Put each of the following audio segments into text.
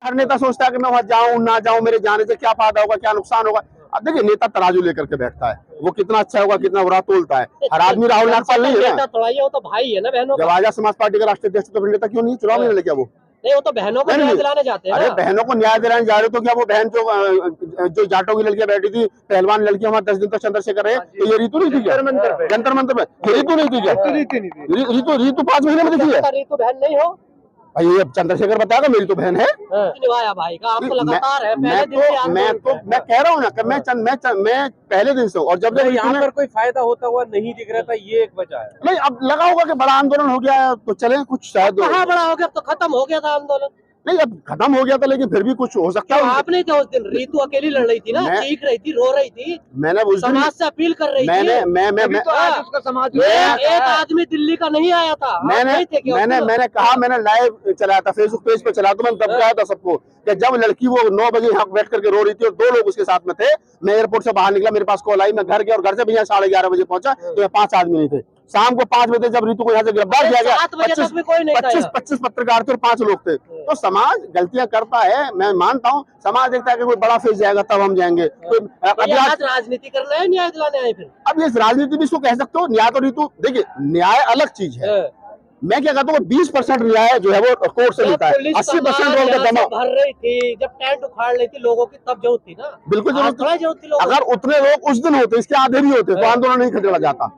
हर नेता सोचता है कि मैं वहां जाऊं ना जाऊं, मेरे जाने से क्या फायदा होगा, क्या नुकसान होगा। अब देखिए, नेता तराजू लेकर के बैठता है, वो कितना अच्छा होगा कितना बुरा तोलता है। हर आदमी राहुल नागपाल नहीं है ना, वो तो भाई है ना बहनों जब आजाद समाज पार्टी का राष्ट्रीय अध्यक्ष तो फिर नेता क्यों नहीं, चुनाव नहीं लड़े क्या वो? नहीं, वो तो बहनों को न्याय दिलाने जाते हैं। अरे बहनों को न्याय दिलाने जा रहे तो क्या वो बहन जो जाटों की लड़कियां बैठी थी, पहलवान लड़कियां वहां 10 दिन तक चंद्रशेखर रहे, तो ये रीतु नहीं थी क्या? जंतर मंतर पे रीतु नहीं थी क्या? रीतु 5 महीने में दिखी है। रीतु बहन नहीं हो भाई, ये चंद्रशेखर बताएगा मेरी तो बहन है। निभाया भाई का आपको लगातार है। मैं कह रहा हूँ ना कि मैं पहले दिन से, और जब यहाँ पर कोई फायदा होता हुआ नहीं दिख रहा था, ये एक वजह है। नहीं, अब लगा होगा कि बड़ा आंदोलन हो गया तो चले कुछ शायद। कहाँ बड़ा हो गया, अब तो खत्म हो गया था आंदोलन। नहीं, अब खत्म हो गया था, लेकिन फिर भी कुछ हो सकता है। आप नहीं थे उस दिन, रीतु अकेली लड़ रही थी ना, चीख रही थी, रो रही थी, मैंने उस दिन समाज से अपील कर रही थी। उसका समाज एक आदमी दिल्ली का नहीं आया था। मैंने कहा, मैंने लाइव चलाया था, फेसबुक पेज पे चला, तो मैंने तब कहा था सबको कि जब लड़की वो 9 बजे यहाँ बैठ करके रो रही थी और 2 लोग उसके साथ में थे, मैं एयरपोर्ट से बाहर निकला, मेरे पास कॉल आई, मैं घर गया और घर से भी यहाँ 11:30 बजे पहुंचा तो यहाँ 5 आदमी नहीं थे। शाम को 5 बजे जब रीतु को यहाँ से गिरफ्तार किया गया, 25 पत्रकार थे और 5 लोग थे। तो समाज गलतियां करता है, मैं मानता हूँ। समाज देखता है कि कोई बड़ा फेज जाएगा तब हम जाएंगे। तो राजनीति करना है, न्याय दिलाने आए फिर। अब ये राजनीति भी इसको कह सकते हो, न्याय तो रीतु देखिए, न्याय अलग चीज है। मैं क्या कहता हूँ, 20% न्याय जो है वो कोर्ट से मिलता है, 80% रोल का दबाव भर रही थी, जब टेंट उखाड़ रही थी लोगों की, तब जरूरत थी ना। बिल्कुल जरूरत थी। अगर उतने लोग उस दिन होते, इसके आधे भी होते, तो आंदोलन नहीं खदेड़ा जाता।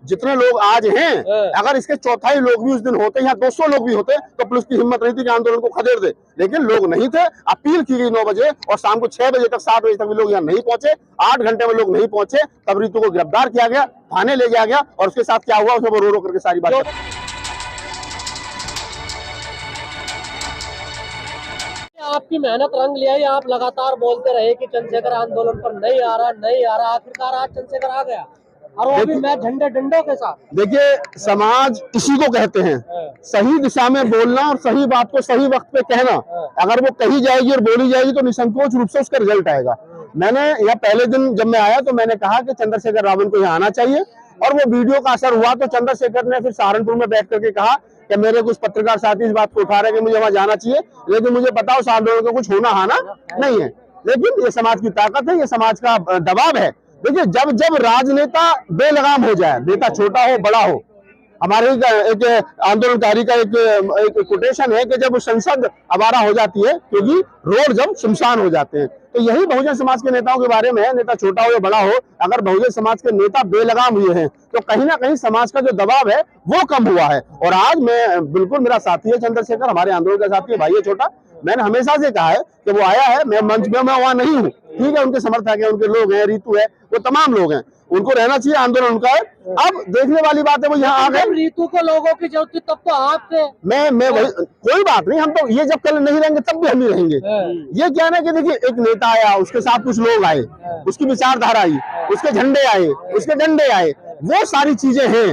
जितने लोग आज हैं, अगर इसके 1/4 लोग भी उस दिन होते, या 200 लोग भी होते, तो पुलिस की हिम्मत नहीं थी कि आंदोलन को खदेड़ दे। लेकिन लोग नहीं थे, अपील की गई 9 बजे और शाम को 6 बजे तक 7 बजे तक भी लोग यहाँ नहीं पहुंचे। 8 घंटे में लोग नहीं पहुंचे, तब रीतु को गिरफ्तार किया गया, थाने ले जाया गया, और उसके साथ क्या हुआ उसमें वो रो करके सारी बात। आपकी मेहनत रंग लिया है, आप लगातार बोलते रहे कि चंद्रशेखर आंदोलन पर नहीं आ रहा, आखिरकार आज चंद्रशेखर आ गया, और वो भी मैं झंडे डंडों के साथ। देखिए, समाज इसी को कहते हैं, सही दिशा में बोलना और सही बात को सही वक्त पे कहना। अगर वो कही जाएगी और बोली जाएगी तो निसंकोच रूप से उसका रिजल्ट आएगा। मैंने यहाँ पहले दिन जब मैं आया तो मैंने कहा कि चंद्रशेखर रावण को यहाँ आना चाहिए, और वो वीडियो का असर हुआ। तो चंद्रशेखर ने फिर सहारनपुर में बैठ करके कहा कि मेरे कुछ पत्रकार साथी इस बात को उठा रहे हैं कि मुझे वहां जाना चाहिए, लेकिन मुझे पता उस आंदोलन का कुछ होना हाना नहीं है। लेकिन ये समाज की ताकत है, ये समाज का दबाव है। देखिए, जब राजनेता बेलगाम हो जाए, नेता छोटा हो बड़ा हो, हमारे एक आंदोलनकारी का एक कोटेशन है कि जब संसद आवारा हो जाती है, क्योंकि रोड जब शमशान हो जाते हैं। तो यही बहुजन समाज के नेताओं के बारे में है, नेता छोटा हो या बड़ा हो, अगर बहुजन समाज के नेता बेलगाम हुए हैं तो कहीं ना कहीं समाज का जो दबाव है वो कम हुआ है। और आज मैं बिल्कुल, मेरा साथी है चंद्रशेखर, हमारे आंदोलन का साथी है, भाई है छोटा। मैंने हमेशा से कहा है कि वो आया है, मैं मंच में, मैं वहां नहीं हूँ, ठीक है, उनके समर्थक है, उनके लोग हैं, रीतु है, वो तमाम लोग हैं, उनको रहना चाहिए, आंदोलन उनका है। अब देखने वाली बात है वो यहाँ आ गए। रीतु को लोगों की जरूरत थी, तब तो आप थे। मैं वही, कोई बात नहीं, हम तो ये जब कल नहीं रहेंगे तब भी हम ही रहेंगे। ये क्या है कि देखिए, एक नेता आया, उसके साथ कुछ लोग आए, उसकी विचारधारा आई, उसके झंडे आए, उसके डंडे आए, वो सारी चीजें हैं,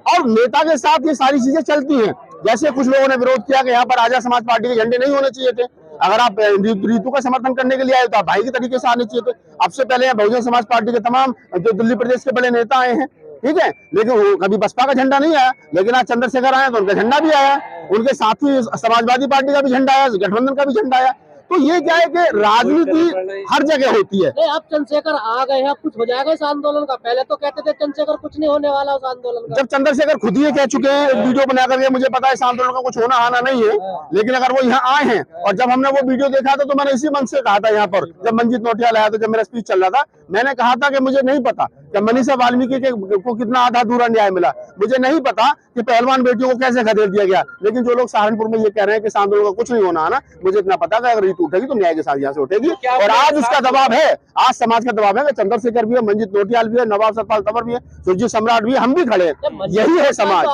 और नेता के साथ ये सारी चीजें चलती हैं। जैसे कुछ लोगों ने विरोध किया कि यहाँ पर आजाद समाज पार्टी के झंडे नहीं होने चाहिए थे। अगर आप रीतु का समर्थन करने के लिए आए तो आप भाई के तरीके से आने चाहिए थे। अब से पहले बहुजन समाज पार्टी के तमाम जो दिल्ली प्रदेश के बड़े नेता आए हैं, ठीक है, लेकिन कभी बसपा का झंडा नहीं आया। लेकिन आज चंद्रशेखर आए तो उनका झंडा भी आया, उनके साथी समाजवादी पार्टी का भी झंडा आया, गठबंधन का भी झंडा आया। तो ये क्या है कि राजनीति हर जगह होती है। अब चंद्रशेखर आ गए हैं, अब कुछ हो जाएगा इस आंदोलन का। पहले तो कहते थे चंद्रशेखर कुछ नहीं होने वाला उस आंदोलन का। जब चंद्रशेखर खुद ही कह चुके हैं वीडियो बना करके, मुझे पता है इस आंदोलन का कुछ होना आना नहीं है, लेकिन अगर वो यहाँ आए हैं, और जब हमने वो वीडियो देखा था तो मैंने इसी मन से कहा था, यहाँ पर जब मंजीत नोटियाल आया था, जब मेरा स्पीच चल रहा था, मैंने कहा था कि मुझे नहीं पता कि मनीषा वाल्मीकि को कितना आधा अधूरा न्याय मिला, मुझे नहीं पता कि पहलवान बेटियों को कैसे खदेड़ दिया गया। लेकिन जो लोग सहारनपुर में ये कह रहे हैं कि इस आंदोलन का कुछ नहीं होना आना, मुझे इतना पता है अगर रीतु उठेगी तो न्याय के साथ यहाँ से उठेगी। और आज उसका दबाव है, आज समाज का दबाव है कि चंद्रशेखर भी है, मंजीत नोटियाल भी है, नवाब सतपाल तंवर भी है, सुरजीत सम्राट भी है, हम भी खड़े हैं। यही है समाज,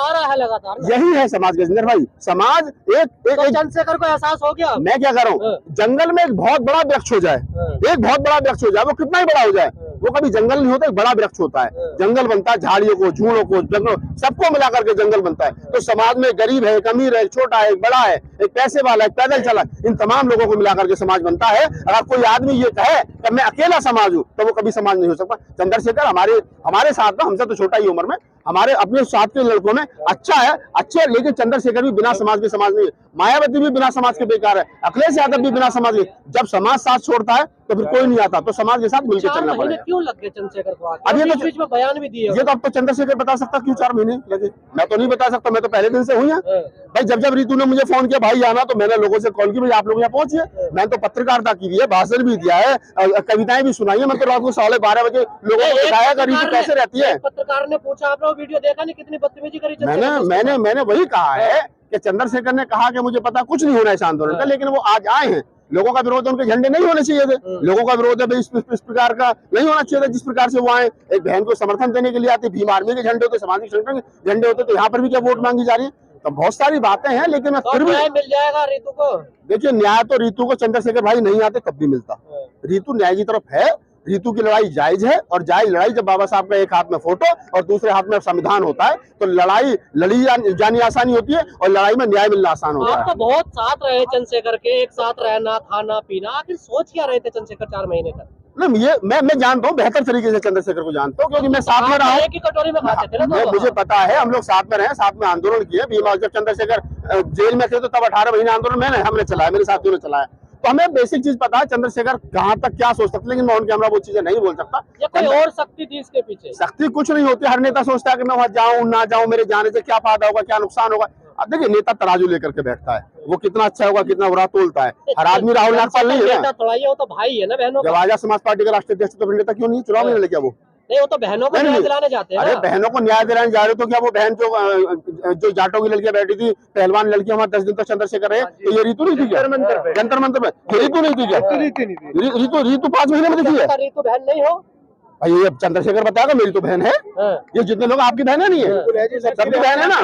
यही है समाज के जिंदर भाई। समाज एक चंद्रशेखर को एहसास हो गया। मैं क्या कर रहा हूँ, जंगल में एक बहुत बड़ा वृक्ष हो जाए, एक बहुत बड़ा वृक्ष हो जाए, वो कितना ही बड़ा हो जाए, वो कभी जंगल नहीं होता, एक बड़ा वृक्ष होता है। जंगल बनता है झाड़ियों को, झूलों को, जंगलों, सबको मिला करके जंगल बनता है। तो समाज में गरीब है, एक अमीर है, एक छोटा है, एक बड़ा है, एक पैसे वाला है, एक पैदल चला, इन तमाम लोगों को मिला करके समाज बनता है। अगर कोई आदमी ये कहे कि मैं अकेला समाज हूँ तो वो कभी समाज नहीं हो सकता। चंद्रशेखर हमारे साथ में, हमसे तो छोटा ही उम्र में, हमारे अपने साथ के लड़कों में अच्छा है, अच्छे, लेकिन चंद्रशेखर भी बिना समाज के समाज नहीं है, मायावती भी बिना समाज के बेकार है, अखिलेश यादव भी बिना समाज के। जब समाज साथ छोड़ता है तो फिर कोई नहीं आता, तो समाज के साथ मिलकर 4 चलना महीने पड़ेगा। क्यों लग गए चंद्रशेखर को? अब ये तो बीच में बयान भी दिए। ये तो अब तो चंद्रशेखर बता सकता क्यों 4 महीने लगे, मैं तो नहीं बता सकता, मैं तो पहले दिन से हूँ यहाँ। भाई जब रितु ने मुझे फोन किया भाई आना, तो मैंने लोगों से कॉल की भाई आप लोग यहाँ पहुंचिए। मैंने तो पत्रकारिता की भी है, भाषण भी दिया है, कविताएं भी सुनाई है। मैं तो रात को 12:30 बजे लोगों को दिखाया कि रितु कैसे रहती है। पत्रकार ने पूछा, आप लोग वीडियो देखा नहीं कितनी बदतमीजी करी? मैंने वही कहा है कि चंद्रशेखर ने कहा कि मुझे पता कुछ नहीं होना इस आंदोलन का, लेकिन वो आज आए हैं। लोगों का विरोध है, उनके झंडे नहीं होने चाहिए थे। लोगों का विरोध है भाई इस प्रकार का नहीं होना चाहिए था जिस प्रकार से वो आए। एक बहन को समर्थन देने के लिए आते, भीम आर्मी के झंडे होते, सामाजिक संगठन के झंडे होते, तो यहाँ पर भी क्या वोट मांगी जा रही है? तो बहुत सारी बातें हैं, लेकिन मैं फिर भी न्याय मिल जाएगा रितु को। देखिए न्याय तो रितु को चंद्रशेखर भाई नहीं आते तब भी मिलता। रितु न्याय की तरफ है, रितु की लड़ाई जायज है, और जायज लड़ाई जब बाबा साहब का एक हाथ में फोटो और दूसरे हाथ में संविधान होता है तो लड़ाई लड़ी जानी आसानी होती है और लड़ाई में न्याय मिलना आसान होता है। आप तो बहुत साथ रहे चंद्रशेखर के, एक साथ रहना, खाना पीना, आखिर सोच क्या रहे थे चंद्रशेखर 4 महीने तक? नहीं ये मैं जानता हूँ, बेहतर तरीके से चंद्रशेखर को जानता हूँ, क्योंकि मैं साथ में रहा हूँ। की कटोरी में खाते थे ना, मुझे पता है, हम लोग साथ में रहे, साथ में आंदोलन किए। भीम जब चंद्रशेखर जेल में थे तो तब 18 महीने आंदोलन हमने चलाया, मेरे साथियों ने चलाया, तो हमें बेसिक चीज पता है चंद्रशेखर कहाँ तक क्या सोच सकते, लेकिन मैं उनके कैमरा वो चीजें नहीं बोल सकता। ये कोई और शक्ति थी इसके पीछे? शक्ति कुछ नहीं होती, हर नेता सोचता है कि मैं वहां जाऊं ना जाऊं, मेरे जाने से क्या फायदा होगा, क्या नुकसान होगा। अब देखिए नेता तराजू लेकर के बैठता है, वो कितना अच्छा होगा कितना बुरा तोलता है। हर आदमी राहुल नागपाल नहीं है ना, थोड़ा ये वो तो भाई है ना बहनों का। जब आजाद समाज पार्टी का राष्ट्रीय अध्यक्ष तो नेता क्यों नहीं, चुनाव में लेके वो नहीं, वो तो बहनों को न्याय दिलाने जाते हैं। अरे बहनों को न्याय दिलाने जा रहे, तो क्या वो बहन जो जाटों की लड़कियां बैठी थी, पहलवान लड़कियां, वहां 10 दिन तक चंद्रशेखर रहे, तो ये रितु नहीं थी क्या? जंतर मंतर पे रितु नहीं थी क्या? रितु 5 महीने में दिखी है। रितु बहन नहीं हो भाई ये चंद्रशेखर बताएगा मेरी तो बहन है। ये जितने लोग आपकी बहन है नहीं है, सबकी बहन है ना,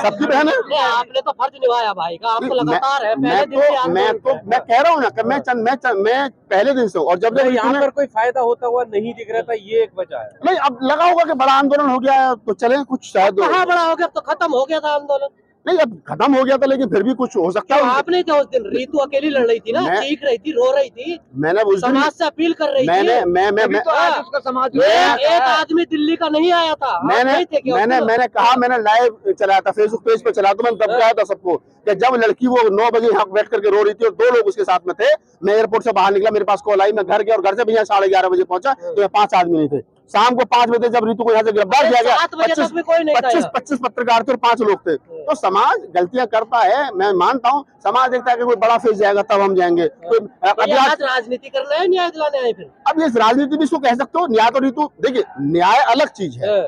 सबकी बहन है। आपने तो फर्ज निभाया भाई का, आप तो लगातार है। मैं कह रहा हूँ ना, मैं पहले दिन से हूँ, और जब यहाँ पर कोई फायदा होता हुआ नहीं दिख रहा था, ये एक वजह है। नहीं, अब लगा होगा कि बड़ा आंदोलन हो गया तो चले कुछ शायद। कहाँ बड़ा हो गया, अब तो खत्म हो गया था आंदोलन। नहीं अब खत्म हो गया था, लेकिन फिर भी कुछ हो सकता है। आपने क्या उस दिन रितु अकेली लड़ रही थी ना, चीख रही थी, रो रही थी, मैंने उस दिन समाज से अपील कर रही थी। एक आदमी दिल्ली का नहीं आया था। मैंने कहा, मैंने लाइव चलाया था, फेसबुक पेज पे चला, तो मैंने तब कहा था सबको कि जब लड़की वो 9 बजे यहाँ बैठ करके रो रही थी और 2 लोग उसके साथ में थे, मैं एयरपोर्ट से बाहर निकला, मेरे पास कॉल आई, मैं घर गया और घर से भी यहाँ 11:30 बजे पहुंचा तो 5 आदमी नहीं थे। शाम को 5 बजे जब रितु को यहाँ से गिरफ्तार किया गया, 25 पत्रकार थे और 5 लोग थे। तो समाज गलतियां करता है, मैं मानता हूँ। समाज देखता है कि कोई बड़ा फेस जाएगा तब हम जाएंगे। आज राजनीति करना है, न्याय दिलाने आए फिर। अब ये राजनीति भी इसको कह सकते हो, न्याय तो रितु देखिए न्याय अलग चीज है।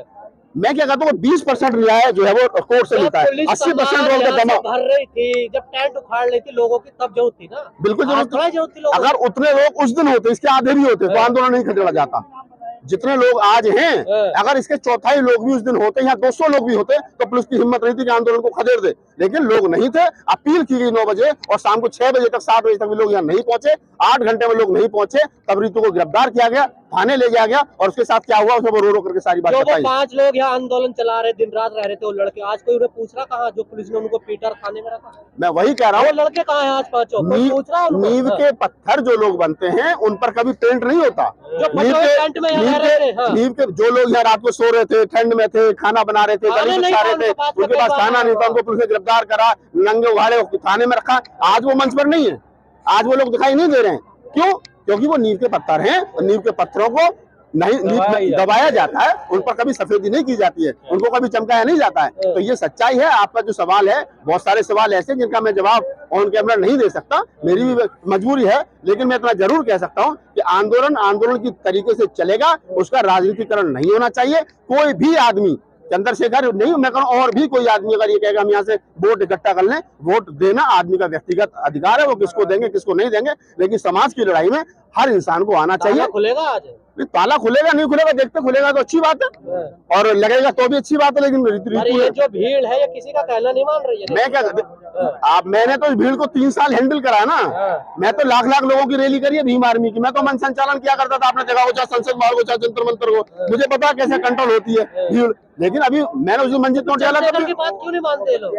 मैं क्या कहता हूँ 20% न्याय जो है वो कोर्ट से मिलता है, 80% रोड का दमा भर रही थी, जब टेंट उखाड़ रही थी लोगों की, तब जरूरत थी ना। बिल्कुल जरूरत थी। अगर उतने लोग उस दिन होते, इसके आधे भी होते, तो आंदोलन नहीं खदेड़ा जाता। जितने लोग आज हैं, अगर इसके 1/4 लोग भी उस दिन होते, या 200 लोग भी होते, तो पुलिस की हिम्मत नहीं थी कि आंदोलन को खदेड़ दे। लेकिन लोग नहीं थे, अपील की गई 9 बजे, और शाम को 6 बजे तक 7 बजे तक भी लोग यहाँ नहीं पहुंचे। 8 घंटे में लोग नहीं पहुंचे, तब रितु को गिरफ्तार किया गया, थाने ले जाया गया, और उसके साथ क्या हुआ उसमें वो रो करके सारी बात बताई। 5 लोग यहाँ आंदोलन चला रहे, दिन रात रह रहे थे वो लड़के, आज कोई उन्हें पूछ रहा कहाँ, जो पुलिस ने उनको पीटा और खाने में रखा? मैं वही कह रहा हूँ, लड़के कहाँ हैं आज 5? नींव के पत्थर जो लोग बनते हैं उन पर कभी पेंट नहीं होता। नींव के जो लोग यहाँ रात को सो रहे थे, ठंड में थे, खाना बना रहे थे, गरीब बिछा रहे थे, उनके पास खाना नहीं था, उनको पुलिस ने गिरफ्तार करा, नंगे उघाड़े थाने में रखा। आज वो मंच पर नहीं है, आज वो लोग दिखाई नहीं दे रहे हैं। क्यों? क्योंकि वो नींव के पत्थर हैं, और नींव के पत्थरों को नहीं दबाया जाता है, उन पर कभी सफेदी नहीं की जाती है, उनको कभी चमकाया नहीं जाता है। तो ये सच्चाई है। आपका जो सवाल है, बहुत सारे सवाल ऐसे जिनका मैं जवाब ऑन कैमरा नहीं दे सकता, मेरी भी मजबूरी है, लेकिन मैं इतना जरूर कह सकता हूँ कि आंदोलन की तरीके से चलेगा, उसका राजनीतिकरण नहीं होना चाहिए। कोई भी आदमी, चंद्रशेखर नहीं, मैं कहूँ और भी कोई आदमी अगर ये कहेगा हम यहाँ से वोट इकट्ठा कर लें, वोट देना आदमी का व्यक्तिगत अधिकार है, वो किसको देंगे किसको नहीं देंगे, लेकिन समाज की लड़ाई में हर इंसान को आना चाहिए। खुलेगा आज? ताला खुलेगा नहीं खुलेगा देखते, खुलेगा तो अच्छी बात है, और लगेगा तो भी अच्छी बात है। लेकिन ये जो भीड़ है, ये किसी का कहना नहीं मान रही है। मैं क्या मैंने तो इस भीड़ को 3 साल हैंडल करा ना। मैं तो लाख लोगों की रैली करी है भीम आर्मी की। मैं तो मन संचालन किया करता था, अपने जगह को, चाहे संसद बाहर को, चाहे जंतर मंतर को, मुझे पता कैसे कंट्रोल होती है भीड़। लेकिन अभी मैंने उस मंजिल नोट डाला, बात क्यों नहीं मानते लोग?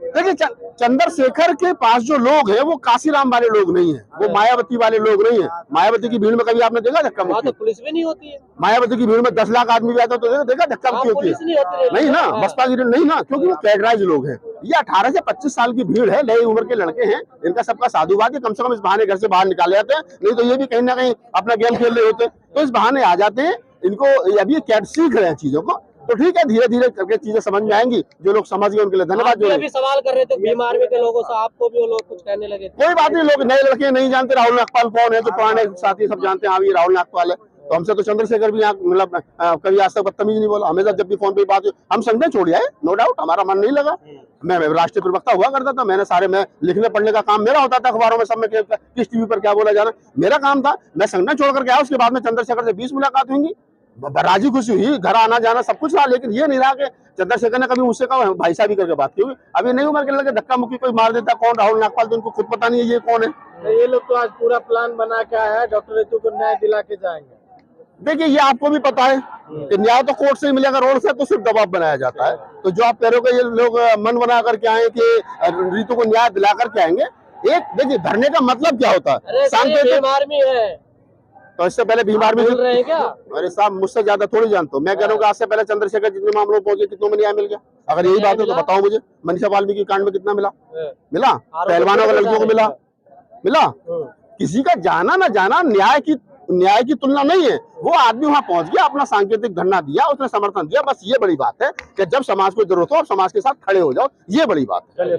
देखिए चंद्रशेखर के पास जो लोग हैं वो काशीराम वाले लोग नहीं है, वो मायावती वाले लोग नहीं है। मायावती की भीड़ में कभी आपने देखा धक्का वहाँ मुक्की? तो पुलिस भी नहीं होती है। मायावती की भीड़ में 10 लाख आदमी भी आता तो देखा धक्का मुक्की होती पुलिस नहीं होती है? है। नहीं ना, हाँ। बसपा की नहीं ना, क्योंकि वो कैडराइज लोग हैं। ये 18 से 25 साल की भीड़ है, नई उम्र के लड़के हैं, इनका सबका साधुवाद है, कम से कम इस बहाने घर से बाहर निकाले जाते हैं, नहीं तो ये भी कहीं ना कहीं अपना गेम खेल रहे होते, तो इस बहाने आ जाते हैं। इनको अभी कैड सीख रहे हैं चीजों को, तो ठीक है, धीरे धीरे करके चीजें समझ में आएंगी। जो लोग समझ गए उनके लिए धन्यवाद। जो अभी सवाल कर रहे थे भीम आर्मी के लोगों से, आपको भी वो लोग कुछ कहने लगे? कोई बात नहीं, लोग नए लड़के नहीं जानते राहुल नागपाल कौन है, जो पुराने साथी सब जानते हैं, हाँ ये राहुल नागपाल है। तो हमसे तो चंद्रशेखर भी यहाँ मतलब कभी आज तक बदतमीज नहीं बोला, हमेशा जब भी फोन पे बात हुई हम संगठन छोड़ आए, नो डाउट, हमारा मन नहीं लगा। मैं राष्ट्रीय प्रवक्ता हुआ करता था, मैं लिखने पढ़ने का काम मेरा होता था, अखबारों में सब में किस टीवी पर क्या बोला जाना मेरा काम था। मैं संगठन छोड़ करके आया, उसके बाद में चंद्रशेखर से 20 मुलाकात हुई, राजी खुशी हुई, घर आना जाना सब कुछ रहा, लेकिन ये नहीं रहा कि चंद्रशेखर ने कभी मुझसे कहा भाई साहब भी करके बात की हुई। अभी नहीं उम्र के लगे धक्का मुक्की कोई मार देता, कौन राहुल नागपाल, तो उनको खुद पता नहीं है ये कौन है। ये लोग तो आज पूरा प्लान बना के आया है, डॉक्टर ऋतु को न्याय दिला के जाएंगे। देखिए ये आपको भी पता है कि न्याय तो कोर्ट से ही मिलेगा, रोड से तो सिर्फ दबाव बनाया जाता है। तो जो आप कह रहे हो कि ये लोग मन बना करके आए कि ऋतु को न्याय दिला करके आएंगे, एक देखिए धरने का मतलब क्या होता है, भीम आर्मी है तो इससे पहले भीम आर्मी बोल रहे हैं क्या? अरे साहब मुझसे ज्यादा थोड़ी जानते हो, मैं कह रहा हूँ आज से पहले चंद्रशेखर जितने मामलों में पहुंचे कितनों में न्याय मिल गया? अगर यही बात है तो बताओ मुझे, मनीषा वाल्मीकि कांड में कितना मिला? पहलवानों का लड़कियों को मिला? किसी का जाना ना जाना न्याय की तुलना नहीं है। वो आदमी वहां पहुंच गया, अपना सांकेतिक धरना दिया, उसने समर्थन दिया, बस ये बड़ी बात है कि जब समाज को जरूरत हो आप समाज के साथ खड़े हो जाओ, ये बड़ी बात है।